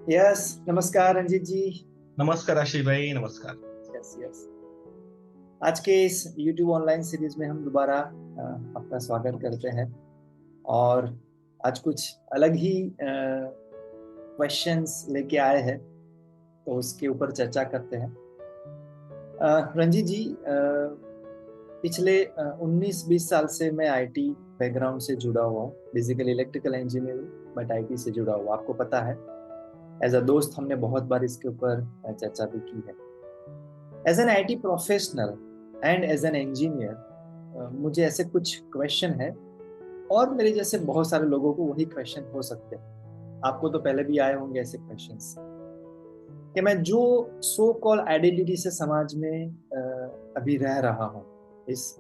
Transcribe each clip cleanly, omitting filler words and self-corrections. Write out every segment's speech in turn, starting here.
Yes. नमस्कार रंजीत जी। नमस्कार आशीष भाई, नमस्कार। Yes yes. आज के इस YouTube ऑनलाइन सीरीज में हम दोबारा आपका स्वागत करते हैं। और आज कुछ अलग ही क्वेश्चंस लेके आए हैं, तो उसके ऊपर चर्चा करते हैं। रंजीत जी, पिछले 19-20 साल से मैं आईटी बैकग्राउंड से जुड़ा हुआ हूँ। बेसिकली इलेक्ट्रिकल इंजीनियर हूँ, बट आईटी से जुड़ा हुआ, आपको पता है। एज अ दोस्त हमने बहुत बार इसके ऊपर चर्चा भी की है। As an IT professional and as an engineer मुझे ऐसे कुछ क्वेश्चन है, और मेरे जैसे बहुत सारे लोगों को वही क्वेश्चन हो सकते हैं। आपको तो पहले भी आए होंगे ऐसे क्वेश्चंस, कि मैं जो सो कॉल आइडेंटिटी से समाज में अभी रह रहा हूँ, इस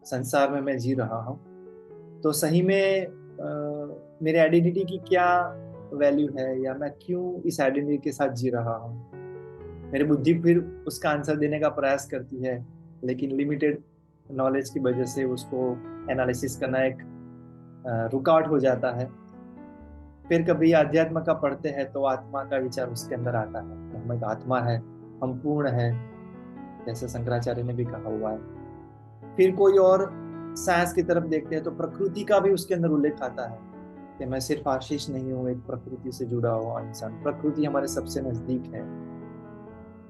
संसार में मैं जी रहा हूँ, तो सही में मेरे आइडेंटिटी की क्या वैल्यू है, या मैं क्यों इस आइडेंटिटी के साथ जी रहा हूँ। मेरी बुद्धि फिर उसका आंसर देने का प्रयास करती है, लेकिन लिमिटेड नॉलेज की वजह से उसको एनालिसिस करना एक रुकावट हो जाता है। फिर कभी अध्यात्म का पढ़ते हैं तो आत्मा का विचार उसके अंदर आता है कि हम एक आत्मा है, हम पूर्ण है, जैसे शंकराचार्य ने भी कहा हुआ है। फिर कोई और साइंस की तरफ देखते हैं तो प्रकृति का भी उसके अंदर उल्लेख आता है, कि मैं सिर्फ आशीष नहीं हूँ, एक प्रकृति से जुड़ा हुआ इंसान, प्रकृति हमारे सबसे नजदीक है।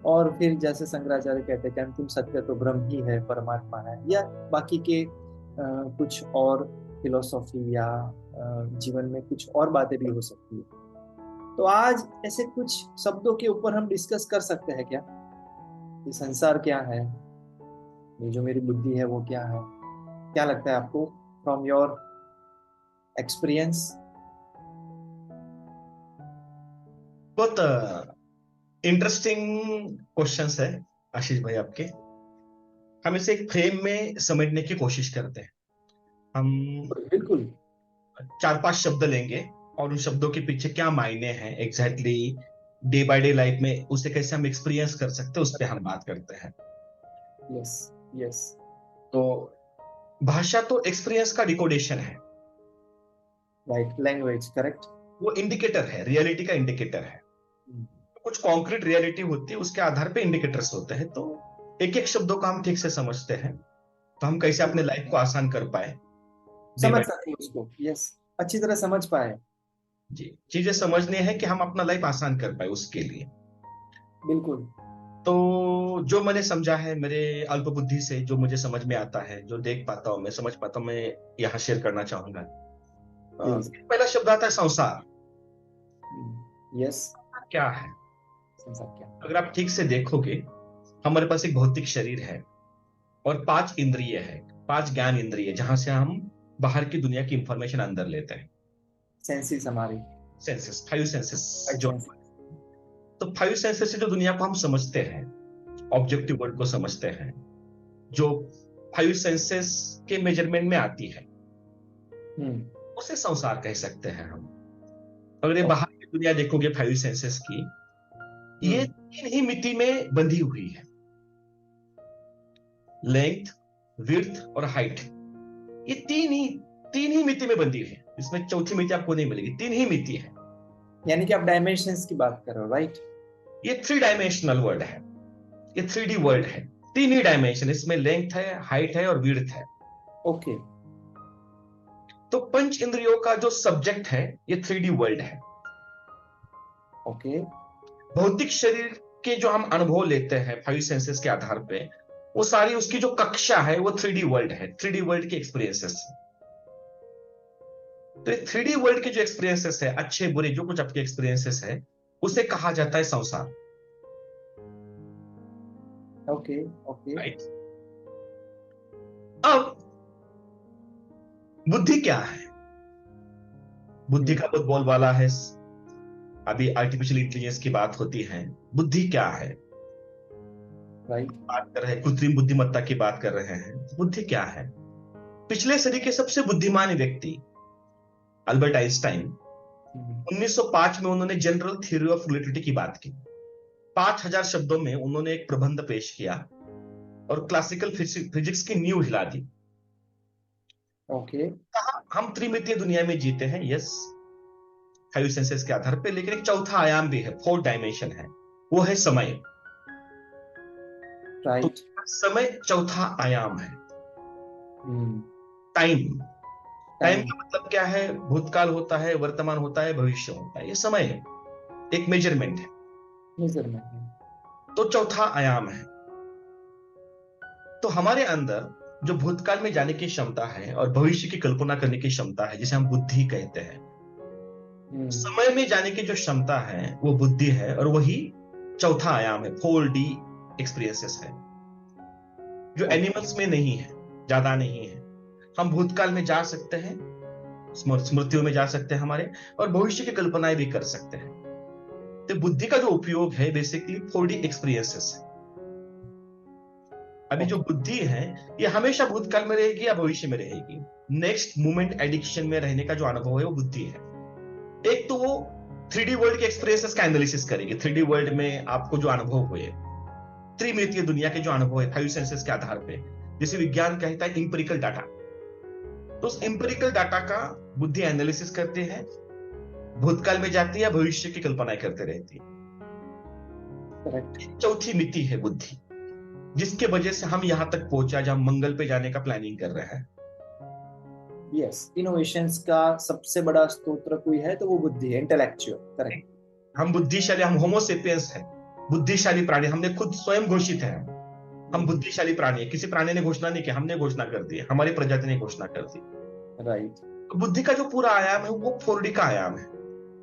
और फिर जैसे शंकराचार्य कहते हैं कि अंतिम सत्य तो ब्रह्म ही है, परमात्मा है, या बाकी के कुछ और फिलोसॉफी या जीवन में कुछ और बातें भी हो सकती है। तो आज ऐसे कुछ शब्दों के ऊपर हम डिस्कस कर सकते हैं क्या? ये संसार क्या है, ये जो मेरी बुद्धि है वो क्या है? क्या लगता है आपको, फ्रॉम योर एक्सपीरियंस? बहुत इंटरेस्टिंग क्वेश्चंस है आशीष भाई आपके। हम इसे एक फ्रेम में समझने की कोशिश करते हैं। हम बिल्कुल। चार पांच शब्द लेंगे और उन शब्दों के पीछे क्या मायने हैं exactly, day by day life में उसे कैसे हम एक्सपीरियंस कर सकते हैं, उस पर हम बात करते हैं। Yes yes. तो भाषा तो एक्सपीरियंस का डिकोडेशन है। Right, language correct. वो इंडिकेटर है, रियलिटी का इंडिकेटर है। कुछ कॉन्क्रीट रियलिटी होती है, उसके आधार पे इंडिकेटर्स होते हैं। तो एक एक शब्दों का हम ठीक से समझते हैं तो हम कैसे अपने लाइफ को आसान कर पाए डे समझ बाय। सकते हैं उसको, यस। अच्छी तरह समझ पाए। जी, चीजें समझनी है कि हम अपना लाइफ आसान कर पाए उसके लिए। बिल्कुल। तो जो मैंने समझा है मेरे अल्प बुद्धि से, जो मुझे समझ में आता है, जो देख पाता हूँ, मैं समझ पाता हूँ, मैं यहाँ शेयर करना चाहूंगा। प्लीज। पहला शब्द आता है संसार। यस। क्या है? संसार क्या? अगर आप ठीक से देखोगे, हमारे पास एक भौतिक शरीर है और पांच इंद्रिय है, पांच ज्ञान इंद्रिय, जहां से हम बाहर की दुनिया की इंफॉर्मेशन अंदर लेते हैं। सेंसेस हमारी। Senses, five senses. फाइव जो सेंसेस। तो फाइव सेंसेस से जो दुनिया को हम समझते हैं, ऑब्जेक्टिव वर्ल्ड को समझते हैं, जो फाइव सेंसेस के मेजरमेंट में आती है, हम्म। उसे संसार कह सकते हैं हम। अगर ये ओके। बाहर की दुनिया देखोगे फाइव सेंसेस की, ये हम्म। तीन ही मिति में बंधी हुई है। लेंथ, विड्थ और हाइट। ये तीन ही मिति में बंधी है। इसमें चौथी मिति आपको नहीं मिलेगी, तीन ही मिति है। यानी कि आप डायमेंशंस की बात कर रहे हो, राइट? ये थ्री डायमेंशनल वर्ल्ड है, ये थ्री डी वर्ल्ड है। तीन ही डायमेंशन, इसमें लेंथ है, हाइट है और विड्थ है। ओके। तो पंच इंद्रियों का जो सब्जेक्ट है, ये थ्री डी वर्ल्ड है। ओके। भौतिक शरीर के जो हम अनुभव लेते हैं फाइव सेंसेस के आधार पे, वो सारी उसकी जो कक्षा है वो थ्री डी वर्ल्ड है, थ्री डी वर्ल्ड के एक्सपीरियंसेस। तो ये थ्री डी वर्ल्ड के जो एक्सपीरियंसेस है, अच्छे बुरे जो कुछ आपके एक्सपीरियंसेस है, उसे कहा जाता है संसार। ओके। ओके। राइट। अब बुद्धि क्या है? बुद्धि हम्म। का बहुत बोलबाला है। अभी आर्टिफिशियल इंटेलिजेंस की बात होती है। बुद्धि क्या है? राइट। बात कर रहे हैं, कृत्रिम बुद्धिमत्ता की बात कर रहे हैं। बुद्धि क्या है? पिछले सदी के सबसे बुद्धिमान व्यक्ति अल्बर्ट आइंस्टाइन, 1905 में उन्होंने जनरल थ्योरी ऑफ रिलेटिविटी की बात की। 5,000 शब्दों में उन्होंने एक प्रबंध पेश किया और क्लासिकल फिजिक्स की नींव हिला दी। ओके। कहा हम त्रिमितीय दुनिया में जीते हैं, यस। फाइव सेंसेस के आधार पे, लेकिन एक चौथा आयाम भी है, फोर्थ डायमेंशन है, वो है समय। तो राइट। समय चौथा आयाम है। टाइम। टाइम, टाइम का मतलब क्या है? भूतकाल होता है, वर्तमान होता है, भविष्य होता है, ये समय है, एक मेजरमेंट है। मेजरमेंट। तो चौथा आयाम है। तो हमारे अंदर जो भूतकाल में जाने की क्षमता है और भविष्य की कल्पना करने की क्षमता है, जिसे हम बुद्धि कहते हैं, समय में जाने की जो क्षमता है वो बुद्धि है, और वही चौथा आयाम है, 4D एक्सपीरियंसेस है, जो एनिमल्स में नहीं है, ज्यादा नहीं है। हम भूतकाल में जा सकते हैं, स्मृतियों में जा सकते हैं हमारे, और भविष्य की कल्पनाएं भी कर सकते हैं। तो बुद्धि का जो उपयोग है बेसिकली 4D एक्सपीरियंसेस है। अभी जो बुद्धि है ये हमेशा भूतकाल में रहेगी या भविष्य में रहेगी? नेक्स्ट मोमेंट एडिक्शन में रहने का जो अनुभव है वो बुद्धि है। एक तो वो 3D वर्ल्ड के एक्सपीरियंसेस का एनालिसिस करेगी, 3D वर्ल्ड में आपको जो अनुभव हुए, त्रिमितीय दुनिया के जो अनुभव है फाइव सेंसेस के आधार पे, जिसे विज्ञान कहता है इंपेरिकल डाटा। तो उस इंपेरिकल डाटा का बुद्धि एनालिसिस करते हैं, भूतकाल में जाती है, भविष्य की कल्पनाएं करते रहती है। चौथी मिति है बुद्धि, जिसके वजह से हम यहां तक पहुंचा जहां मंगल पे जाने का प्लानिंग कर रहे हैं। यस, इनोवेशंस का सबसे बड़ा स्तोत्र कोई है तो वो बुद्धि है, इंटेलेक्चुअल। करेक्ट। हम बुद्धिशाली, हम होमो सेपियंस है, बुद्धिशाली प्राणी। हमने खुद स्वयं घोषित है हम बुद्धिशाली प्राणी है। किसी प्राणी ने घोषणा नहीं की, हमने घोषणा कर दी, हमारी प्रजाति ने घोषणा कर दी। राइट। तो बुद्धि का जो पूरा आयाम है वो 4D का आयाम है,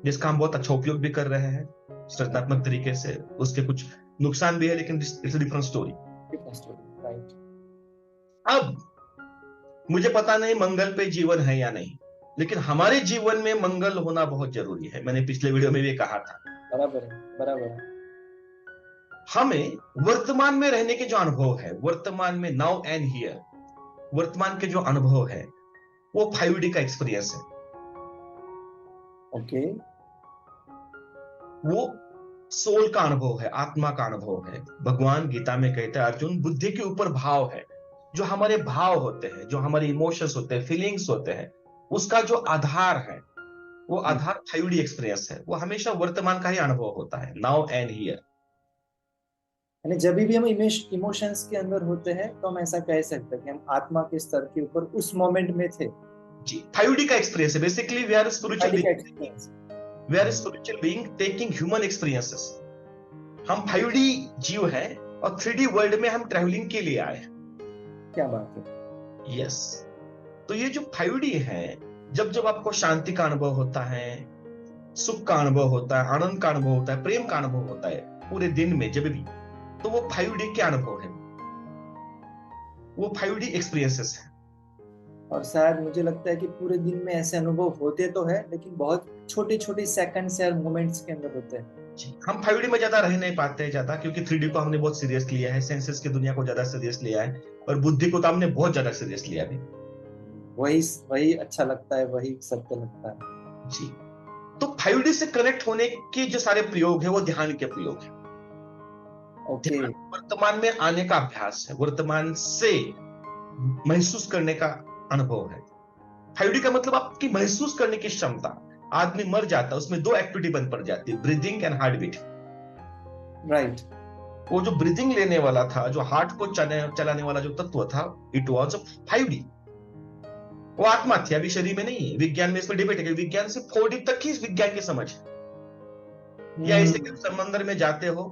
जिसका हम बहुत अच्छा उपयोग भी कर रहे हैं सृजनात्मक तरीके से। उसके कुछ नुकसान भी है, लेकिन इट्स डिफरेंट स्टोरी। राइट। अब मुझे पता नहीं मंगल पे जीवन है या नहीं, लेकिन हमारे जीवन में मंगल होना बहुत जरूरी है। मैंने पिछले वीडियो में भी कहा था। बराबर है, बराबर है। हमें वर्तमान में रहने के जो अनुभव है, वर्तमान में, नाउ एंड हियर, वर्तमान के जो अनुभव है वो 5D का एक्सपीरियंस है। ओके। वो सोल का अनुभव है, आत्मा का अनुभव है। भगवान गीता में कहते हैं अर्जुन, बुद्धि के ऊपर भाव है। जो हमारे भाव होते हैं, जो हमारे इमोशंस होते हैं, फीलिंग्स होते हैं, उसका जो आधार है वो आधार 5D एक्सपीरियंस है। वो हमेशा वर्तमान का ही अनुभव होता है, नाउ एंड हियर। यानी जब भी हम इमोशंस के अंदर होते हैं तो हम ऐसा कह सकते हैं कि हम आत्मा के स्तर के ऊपर उस मोमेंट में थे। जी, 5D का एक्सपीरियंस है। Basically we are spiritual being, we are spiritual being taking human experiences. हम 5D जीव है और 3D वर्ल्ड में हम ट्रैवलिंग के लिए आए हैं। क्या बात है। यस। तो ये जो 5D है, जब जब आपको शांति का अनुभव होता है, सुख का अनुभव होता है, आनंद का अनुभव होता है, प्रेम का अनुभव होता है पूरे दिन में जब भी, तो वो 5D के अनुभव है, वो 5D एक्सपीरियंसेस है। और शायद मुझे लगता है कि पूरे दिन में ऐसे अनुभव होते तो है, लेकिन बहुत छोटे छोटे सेकंड्स या मोमेंट्स के अंदर होते हैं। हम 5D में ज्यादा रह नहीं पाते हैं ज्यादा, क्योंकि 3D को हमने बहुत सीरियस लिया है, सेंसेस की दुनिया को ज्यादा सीरियस लिया है, और बुद्धि को तो हमने बहुत ज्यादा सीरियस लिया है। वही वही अच्छा लगता है, वही सत्य लगता है जी। तो 5D से कनेक्ट होने के जो सारे प्रयोग है वो ध्यान के प्रयोग है। ओके। वर्तमान में आने का अभ्यास है, वर्तमान से महसूस करने का अनुभव है। 5D का मतलब आपकी महसूस करने की क्षमता। आदमी मर जाता है, उसमें दो एक्टिविटी बंद पड़ जाती है, breathing and heart beat. Right. वो जो ब्रीदिंग लेने वाला था, जो हार्ट को चलाने वाला जो तत्व था, इट वॉज 5D। वो आत्मा थी, अभी शरीर में नहीं है। विज्ञान में इसमें डिबेट है कि विज्ञान से 4D तक ही विज्ञान की समझ है। या ऐसे कि समंदर में जाते हो,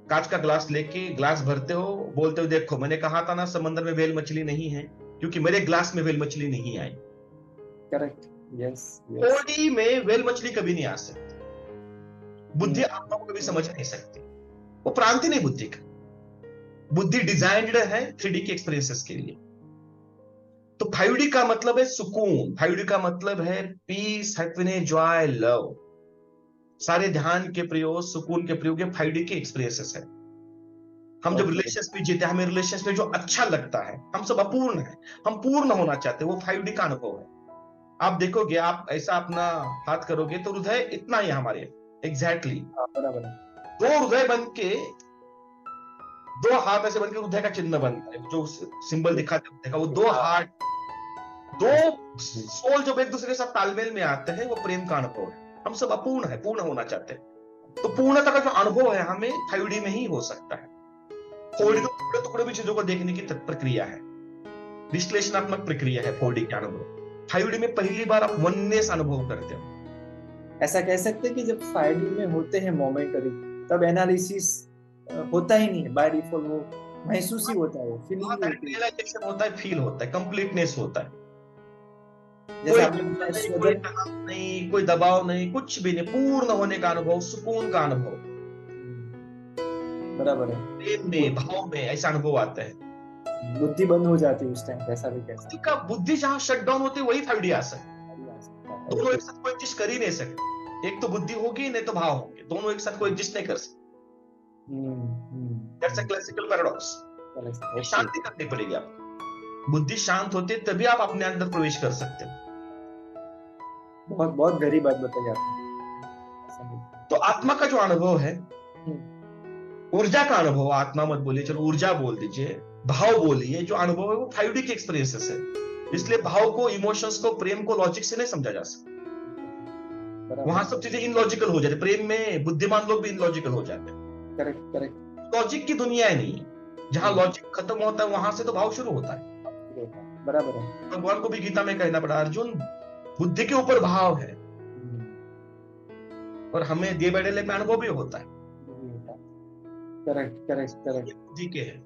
कांच का ग्लास लेके ग्लास भरते हो, बोलते हो देखो मैंने कहा था ना समंदर में वेल मछली नहीं है, क्योंकि मेरे ग्लास में वेल मछली नहीं आई। करेक्ट। यस। 4D में वेल मछली कभी नहीं आ सकती। बुद्धि आत्मा को कभी समझ नहीं सकती, वो प्रांति नहीं बुद्धि का। बुद्धि डिजाइन्ड है 3D के एक्सपीरियंसेस के लिए। तो 5D का मतलब है सुकून, 5D का मतलब है पीस, हैप्पीनेस, जॉय, लव। सारे ध्यान के प्रयोग, सुकून के प्रयोग 5D के एक्सपीरियंसेस है। हम जब रिलेशंस में जीते हैं, हमें रिलेशंस में जो अच्छा लगता है, हम सब अपूर्ण है, हम पूर्ण होना चाहते हैं, वो 5D का अनुभव है। आप देखोगे, आप ऐसा अपना हाथ करोगे तो हृदय इतना ही हमारे एग्जैक्टली बराबर। दो हृदय बन के, दो हाथ ऐसे बनकर हृदय का चिन्ह बनता है, जो सिंबल दिखाते हैं वो दो हाथ, दो सोल जब एक दूसरे के साथ तालमेल में आते हैं, वो प्रेम का अनुभव है। हम सब अपूर्ण है, पूर्ण होना चाहते हैं। तो पूर्णता का जो अनुभव है हमें 5D में ही हो सकता है। 4D तो टुकड़े टुकड़े भी चीजों को देखने की प्रक्रिया है, विश्लेषणात्मक प्रक्रिया है 4D के अनुभव। 5D में पहली बार आप वननेस अनुभव करते हो। ऐसा कह सकते हैं कि जब 5D में होते हैं मोमेंटरी, तब एनालिसिस होता ही नहीं है, बाय डिफॉल्ट वो महसूस ही होता है, वो फीलिंग ही होती है। रियलाइजेशन होता है, फील होता है, कंप्लीटनेस होता है। जैसे कोई आपने चिंता बताया नहीं, कोई स्वजन। तनाव नहीं, कोई दबाव नहीं, कुछ भी नहीं, पूर्ण होने का अनुभव, सुकून का अनुभव, बराबर है। प्रेम में, भाव में ऐसा अनुभव आता है। बुद्धि बंद हो जाती है उस टाइम, ऐसा भी कह सकते बुद्धि का, बुद्धि जहां शट डाउन होती है वही 5D आ सकता है। हैं। दोनों ओके। एक साथ कोएग्जिस्ट कर ही नहीं सकते। एक तो बुद्धि होगी, नहीं तो भाव होंगे, दोनों एक साथ कोएग्जिस्ट नहीं कर सकते। That's a classical paradox. Okay. शांति करनी पड़ेगी आपको। बुद्धि शांत होती है तभी आप अपने अंदर प्रवेश कर सकते हो। बहुत बहुत गहरी बात बताई आपने। तो आत्मा का जो अनुभव है, ऊर्जा का अनुभव, आत्मा मत बोलिए, चलो ऊर्जा बोल दीजिए, भाव बोलिए, जो अनुभव है वो 5D के एक्सपीरियंसेस है। इसलिए भाव को, इमोशंस को, प्रेम को लॉजिक से नहीं समझा जा सकता। वहां सब चीजें इनलॉजिकल हो जाती है। प्रेम में बुद्धिमान लोग भी इनलॉजिकल हो जाते हैं। Correct correct. लॉजिक की दुनिया ही नहीं है। जहां लॉजिक खत्म होता है वहां से तो भाव शुरू होता है। बराबर है। भगवान को भी गीता में कहना पड़ा, अर्जुन बुद्धि के ऊपर भाव है, और हमें दे बड़े में अनुभव भी होता है। Correct correct correct. बुद्धि के है।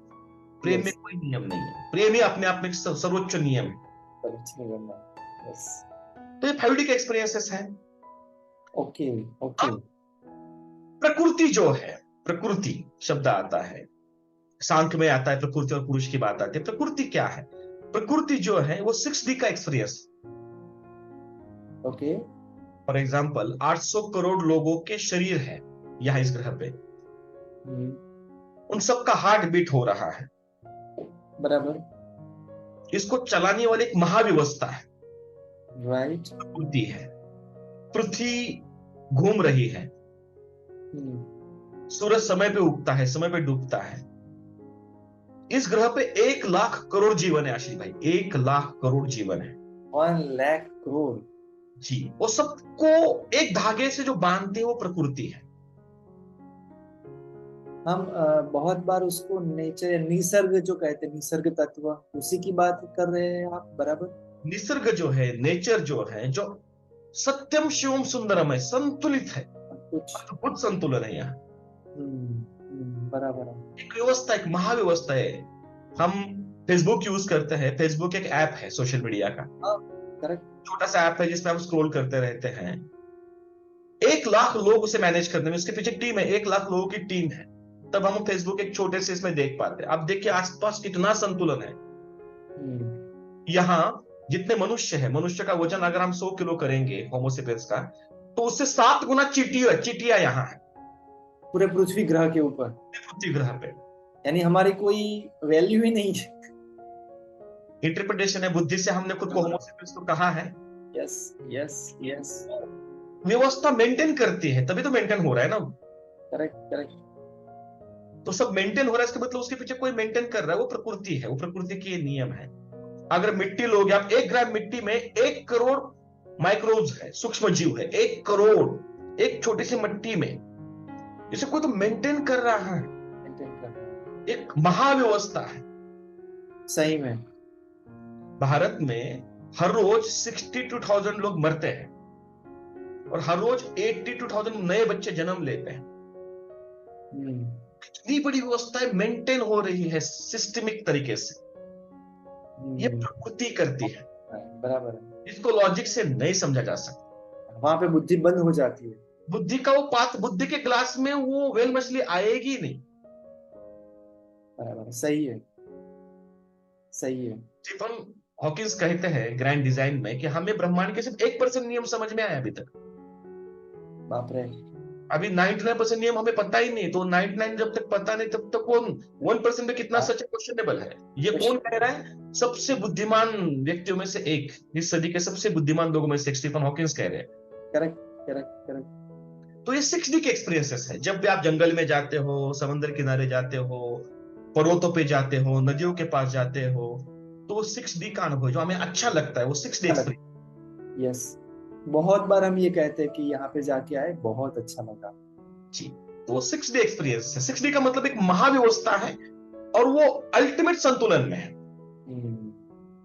प्रेम में कोई नियम नहीं है, प्रेम ही अपने आप में सर्वोच्च नियम है। तो ये 5D के एक्सपीरियंसेस हैं। Okay okay. प्रकृति जो है, प्रकृति शब्द आता है, सांख्य में आता है, प्रकृति और पुरुष की बात आती है। प्रकृति क्या है? प्रकृति जो है वो 6D का experience. Okay. For example 800 crore लोगों के शरीर है यहां इस ग्रह पे, उन सबका हार्ट बीट हो रहा है। बराबर। इसको चलाने वाली एक महाव्यवस्था है, राइट। प्रकृति है। पृथ्वी घूम रही है, सूरज समय पे उगता है, समय पे डूबता है। इस ग्रह पे 1 लाख करोड़ जीवन है आशीष भाई, 1 लाख करोड़ जीवन है। 1 लाख करोड़ जी। वो सबको एक धागे से जो बांधते हैं वो प्रकृति है। हम बहुत बार उसको नेचर, निसर्ग जो कहते हैं, निसर्ग तत्व, उसी की बात कर रहे हैं आप। बराबर। निसर्ग जो है, नेचर जो है, जो सत्यम शिवम सुंदरम है, संतुलित है, कुछ अद्भुत संतुलन है यहाँ। बराबर है। एक व्यवस्था, एक महाव्यवस्था है। हम फेसबुक यूज करते हैं, फेसबुक एक ऐप है सोशल मीडिया का, करेक्ट। छोटा सा ऐप है जिसमें हम स्क्रॉल करते रहते हैं। 1 लाख लोग उसे मैनेज करने में, उसके पीछे टीम है, 1 लाख लोगों की टीम है, तब हम फेसबुक एक छोटे से इसमें देख पाते हैं। अब देखिए आसपास कितना संतुलन है। यहाँ जितने मनुष्य है, मनुष्य का वजन अगर हम 100 किलो करेंगे होमोसेपियंस का, तो उससे 7 गुना चीटियां यहाँ है पूरे पृथ्वी ग्रह के ऊपर, पृथ्वी ग्रह पे। यानी हमारी कोई वैल्यू ही नहीं है। इंटरप्रिटेशन है, बुद्धि से हमने खुद को होमोसेपियंस तो कहा है। Yes yes yes. व्यवस्था मेंटेन करती है, तभी तो मेंटेन हो रहा है ना। Correct correct. तो सब मेंटेन हो रहा है, इसका मतलब उसके पीछे कोई मेंटेन कर रहा है, वो प्रकृति है, वो प्रकृति के नियम है। अगर मिट्टी लोगे आप, 1 ग्राम मिट्टी में 1 करोड़ माइक्रोब्स है, सूक्ष्म जीव है, 1 करोड़, एक छोटी सी मिट्टी में। इसे कोई तो मेंटेन कर रहा है, एक महाव्यवस्था है। सही में भारत में हर रोज 62,000 लोग मरते हैं और हर रोज 82,000 नए बच्चे जन्म लेते हैं। इतनी बड़ी व्यवस्थाएं मेंटेन हो रही है सिस्टमिक तरीके से, ये प्रकृति करती है। बराबर है। इसको लॉजिक से नहीं समझा जा सकता। वहां पे बुद्धि बंद हो जाती है। बुद्धि का वो पात्र, बुद्धि के ग्लास में वो वेल मछली आएगी नहीं। बराबर, सही है सही है। स्टीफन हॉकिंस कहते हैं ग्रैंड डिजाइन में कि हमें ब्रह्मांड के सिर्फ 1% नियम समझ में आया अभी तक। बाप रे। अभी 99% नियम हमें पता ही नहीं, तो 99 जब तक पता नहीं तब तक कौन 1% में कितना सच क्वेश्चनेबल है। ये कौन कह रहा है? सबसे बुद्धिमान व्यक्तियों में से एक, इस सदी के सबसे बुद्धिमान लोगों में से स्टीफन हॉकिंस कह रहे हैं। Correct correct correct. तो ये 6D के एक्सपीरियंसेस है। जब भी आप जंगल में जाते हो, समंदर किनारे जाते हो, पर्वतों पे जाते हो, नदियों के पास जाते हो, तो 6D का अनुभव जो हमें अच्छा लगता है वो 6D एक्सपीरियंस। यस। बहुत बार हम ये कहते हैं कि यहाँ पे जाके आए, बहुत अच्छा लगा। जी, तो 6D एक्सपीरियंस है। 6D का मतलब एक महाव्यवस्था है, और वो अल्टीमेट संतुलन में है,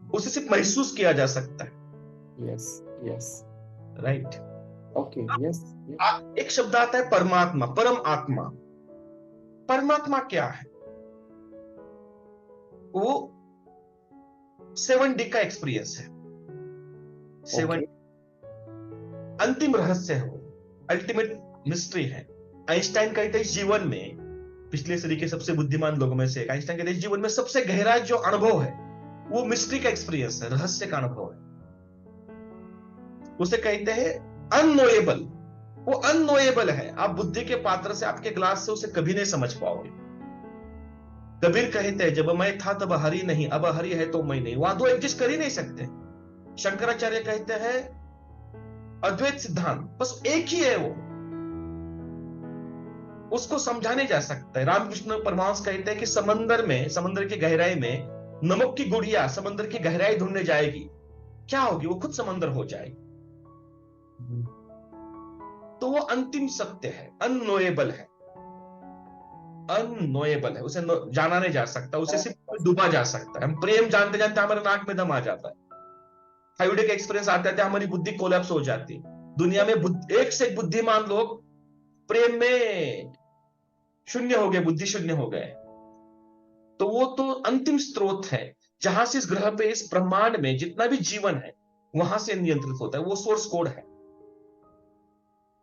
उसे सिर्फ महसूस किया जा सकता है। Yes yes, right. Okay, yes. एक शब्द आता है परमात्मा, परम आत्मा। परमात्मा क्या है? वो 7D का एक्सपीरियंस है। 7 अंतिम रहस्य है, वो अल्टीमेट मिस्ट्री है। आइंस्टाइन कहते हैं इस जीवन में, पिछले सदी के सबसे बुद्धिमान लोगों में से आइंस्टाइन कहते हैं इस जीवन में सबसे गहरा जो अनुभव है वो मिस्ट्री का एक्सपीरियंस है, रहस्य का अनुभव है। उसे कहते हैं अननोएबल। वो अननोएबल है, आप बुद्धि के पात्र से, आपके ग्लास से उसे कभी नहीं समझ पाओगे। कबीर कहते हैं जब मैं था तब हरि नहीं, अब हरि है तो मैं नहीं। वहां दो एग्जिस्ट कर ही नहीं सकते। शंकराचार्य कहते हैं अद्वैत सिद्धांत बस एक ही है, वो उसको समझा नहीं जा सकता है। रामकृष्ण परमहंस कहते हैं कि समंदर में, समंदर की गहराई में नमक की गुड़िया समंदर की गहराई ढूंढने जाएगी, क्या होगी? वो खुद समंदर हो जाएगी। तो वो अंतिम सत्य है, अननोएबल है, अननोएबल है, उसे जाना नहीं जा सकता, उसे सिर्फ डूबा जा सकता है। हम प्रेम जानते जानते हमारे नाक में दम आ जाता है। 5D का एक्सपीरियंस आता है, हमारी बुद्धि कोलैप्स हो जाती है। दुनिया में एक से एक बुद्धिमान लोग प्रेम में शून्य हो गए, बुद्धि शून्य हो गए। तो वो तो अंतिम स्रोत है, जहां से इस ग्रह पे, इस ब्रह्मांड में जितना भी जीवन है वहां से नियंत्रित होता है। वो सोर्स कोड है,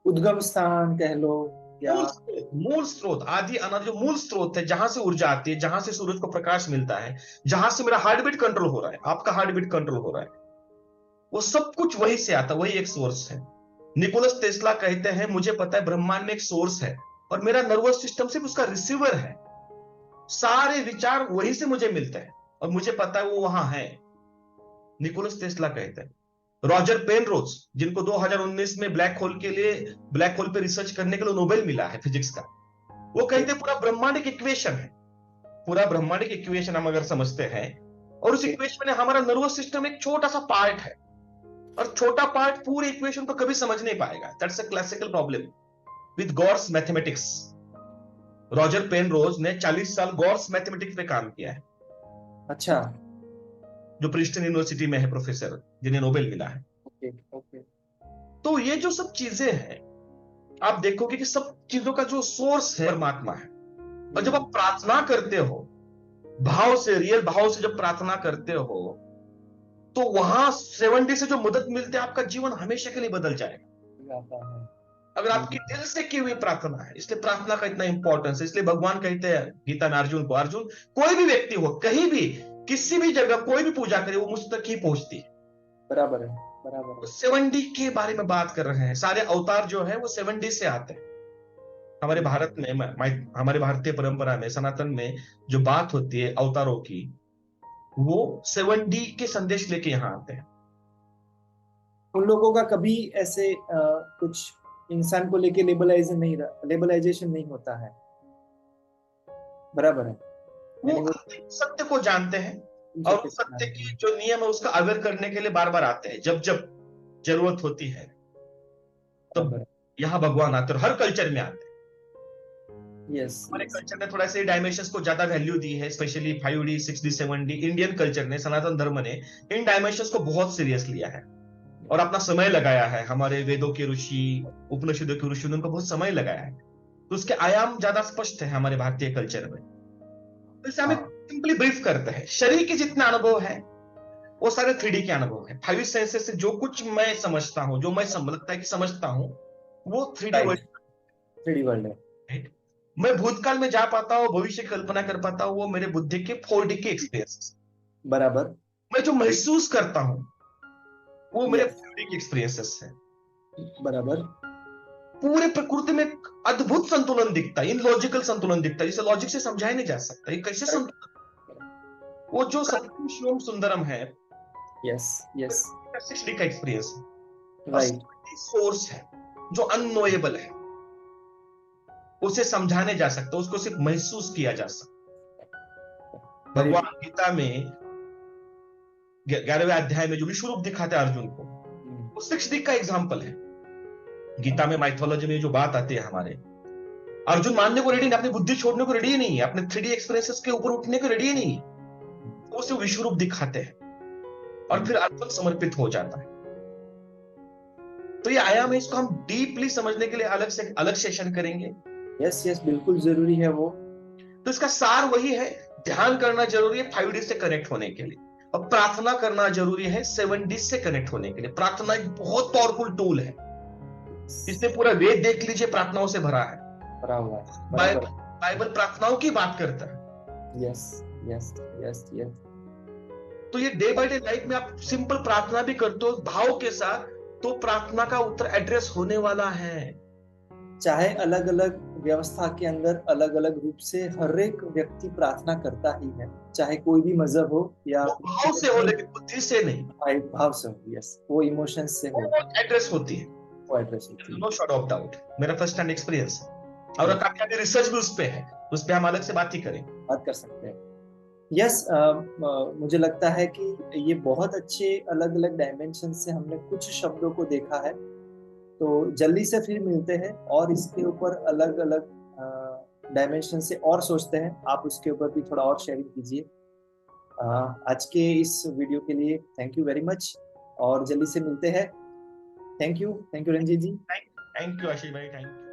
उद्गम स्थान कह लो या मूल स्रोत, आदि अनादि जो मूल स्रोत है, जहां से ऊर्जा आती है, जहां से सूरज को प्रकाश मिलता है, जहां से मेरा हार्ट बीट कंट्रोल हो रहा है, आपका हार्ट बीट कंट्रोल हो रहा है, वो सब कुछ वहीं से आता है, वही एक सोर्स है। निकोलस टेस्ला कहते हैं मुझे पता है ब्रह्मांड में एक सोर्स है और मेरा नर्वस सिस्टम सिर्फ उसका रिसीवर है, सारे विचार वहीं से मुझे मिलते हैं और मुझे पता है वो वहां है। निकोलस टेस्ला कहते हैं। रॉजर पेनरोज, जिनको 2019 में ब्लैक होल पे रिसर्च करने के लिए नोबेल मिला है फिजिक्स का, वो कहते हैं पूरा ब्रह्मांड एक इक्वेशन है, पूरा ब्रह्मांड एक इक्वेशन हम अगर समझते हैं, और उस इक्वेशन में हमारा नर्वस सिस्टम एक छोटा सा पार्ट है, और छोटा पार्ट पूरे इक्वेशन को कभी समझ नहीं पाएगा। That's a classical problem with God's mathematics. Roger Penrose ने 40 साल गॉड्स मैथमेटिक्स पे काम किया है। अच्छा, जो प्रिंस्टन यूनिवर्सिटी में है प्रोफेसर, जिन्हें नोबेल मिला है। ओके। तो ये जो सब चीजें हैं, आप देखोगे कि सब चीजों का जो सोर्स है परमात्मा है। और जब आप प्रार्थना करते हो भाव से, रियल भाव से जब प्रार्थना करते हो, तो वहां 7D से जो मदद मिलती है, आपका जीवन हमेशा के लिए बदल जाएगा। अगर आपकी दिल से की हुई प्रार्थना है, इसलिए प्रार्थना का इतना इंपॉर्टेंस है। इसलिए भगवान कहते हैं गीता में अर्जुन को, अर्जुन कोई भी व्यक्ति हो, कहीं भी, किसी भी जगह कोई भी पूजा करे, वो मुझ तक ही पहुंचती है। बराबर है, बराबर है। 7D के बारे में बात कर रहे हैं। सारे अवतार जो है वो 7D से आते हैं। हमारे भारत में, हमारे भारतीय परंपरा में, सनातन में जो बात होती है अवतारों की, वो 7D के संदेश लेके यहाँ आते हैं। उन लोगों का कभी ऐसे कुछ इंसान को लेके लेबलाइजेशन नहीं होता है, बराबर है। वो सत्य को जानते हैं, और सत्य की जो नियम है उसका अवेयर करने के लिए बार बार आते हैं। जब जब जरूरत होती है तब यहाँ भगवान आते हैं, और हर कल्चर में आते हैं। हमारे कल्चर ने थोड़ा सा डायमेंशंस को ज्यादा वैल्यू दी है, specially 5D 6D 7D। Indian culture ने, सनातन धर्म ने इन डायमेंशंस को बहुत सीरियस लिया है और अपना समय लगाया है। हमारे वेदों के ऋषि, उपनिषदों के ऋषि, उनको बहुत समय लगाया है, तो उसके आयाम ज्यादा स्पष्ट है हमारे भारतीय कल्चर में। तो इसे हमें सिंपली ब्रीफ करते हैं। शरीर के जितने अनुभव है वो सारे 3D के अनुभव है। 5 सेंसेस से जो कुछ मैं समझता हूं, जो मैं लगता है कि समझता हूं, वो 3D वर्ल्ड है। मैं भूतकाल में जा पाता हूं, भविष्य की कल्पना कर पाता हूं, वो मेरे बुद्धि के 4D के एक्सपीरियंस। बराबर। मैं जो महसूस करता हूं वो मेरे 4D के एक्सपीरियंसेस है। बराबर। पूरे प्रकृति में अद्भुत संतुलन दिखता है, इनलॉजिकल संतुलन दिखता है, जिसे लॉजिक से समझाया नहीं जा सकता। ये कैसे संतुलन? वो जो सत्यम शिवम सुंदरम है, यस यस, 6D का एक्सपीरियंस राइट, सोर्स है जो अननोएबल है, उसे समझाने जा सकता, उसको सिर्फ महसूस किया जा सकता। भगवान गीता में 11वें अध्याय में जो विश्व रूप दिखाते हैं अर्जुन को, वो 6D का एग्जाम्पल है। गीता में, माइथोलॉजी में जो बात आती है हमारे, अर्जुन मानने को रेडी नहीं, अपनी बुद्धि छोड़ने को रेडी नहीं है, अपने 3D एक्सपीरियंसेस के ऊपर उठने को रेडी नहीं, तो उसे विश्व रूप दिखाते हैं और फिर अर्पण समर्पित हो जाता है। तो ये आयाम है, इसको हम डीपली समझने के लिए अलग सेशन करेंगे। यस यस, बिल्कुल जरूरी है वो। तो इसका सार वही है, ध्यान करना जरूरी है 5D से कनेक्ट होने के लिए, और प्रार्थना करना जरूरी है 7D से कनेक्ट होने के लिए। प्रार्थना एक बहुत पावरफुल टूल है, इससे पूरा वेद देख लीजिए, प्रार्थनाओं से भरा है, भरा हुआ है। बाइबल प्रार्थनाओं की बात करता है। Yes yes yes yes. तो ये डे बाय डे लाइफ में आप सिंपल प्रार्थना भी करते हो भाव के साथ, तो प्रार्थना का उत्तर एड्रेस होने वाला है। चाहे अलग अलग व्यवस्था के अंदर अलग अलग रूप से हर एक व्यक्ति प्रार्थना करता ही है, चाहे कोई भी मजहब हो या भाव से हो, लेकिन बुद्धि से नहीं, भाव से हो। यस, वो इमोशंस से हो, एड्रेस होती है, वो एड्रेस होती है। No short of doubt. मेरा फर्स्ट हैंड एक्सपीरियंस है, और काफी रिसर्च भी उस पे है, उस पे हम अलग से बात ही करें, बात कर सकते हैं। यस, मुझे लगता है कि ये बहुत अच्छे अलग अलग डायमेंशन से हमने कुछ शब्दों को देखा है। तो जल्दी से फिर मिलते हैं और इसके ऊपर अलग अलग डायमेंशन से और सोचते हैं। आप उसके ऊपर भी थोड़ा और शेयरिंग कीजिए। आज के इस वीडियो के लिए थैंक यू वेरी मच, और जल्दी से मिलते हैं। Thank you Ranjit ji. Thank you Ashish भाई, थैंक यू।